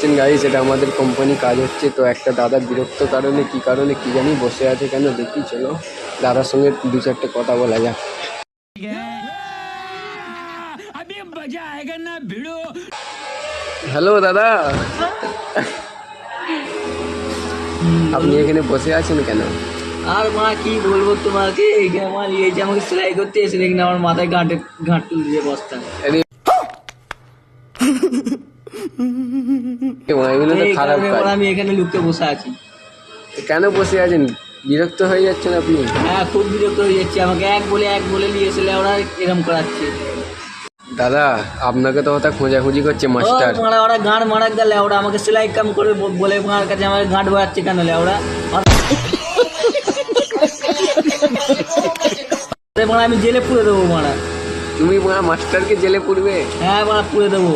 পাচ্ছেন গাইস, এটা আমাদের কোম্পানি কাজ হচ্ছে। তো একটা দাদা বিরক্ত কারণে কি জানি বসে আছে কেন, দেখি চলো দাদার সঙ্গে দু চারটে কথা বলা যাক। হ্যালো দাদা, আপনি এখানে বসে আছেন কেন? আর মা কি বলবো তোমাকে, এই যে আমার এই যে আমাকে সেলাই করতে এসে দেখি না আমার মাথায় ঘাট তুলে দিয়ে বস্তা। আরে এগুলো তো খারাপ কাজ। আমি এখানে লুকিয়ে বসে আছি। কেন বসে আছেন? বিরক্ত হয়ে যাচ্ছেন আপনি? হ্যাঁ, খুব বিরক্ত হয়ে যাচ্ছে। আমাকে এক বলে নিয়ে এসে ওরা এরম করাচ্ছে। দাদা আপনাকে তো ওটা খোঁজাখুঁজি করছে মাস্টার। মারা ওরা গাঁড় মারা গেলে ওরা আমাকে সেলাই কাম করে বলে মার কাছে আমাকে গাঁট বাড়াচ্ছে কেন ওরা। মারা আমি জেলে পুরে দেবো মারা। তুমি মাস্টারকে জেলে পুরবে? হ্যাঁ মারা পুরে দেবো।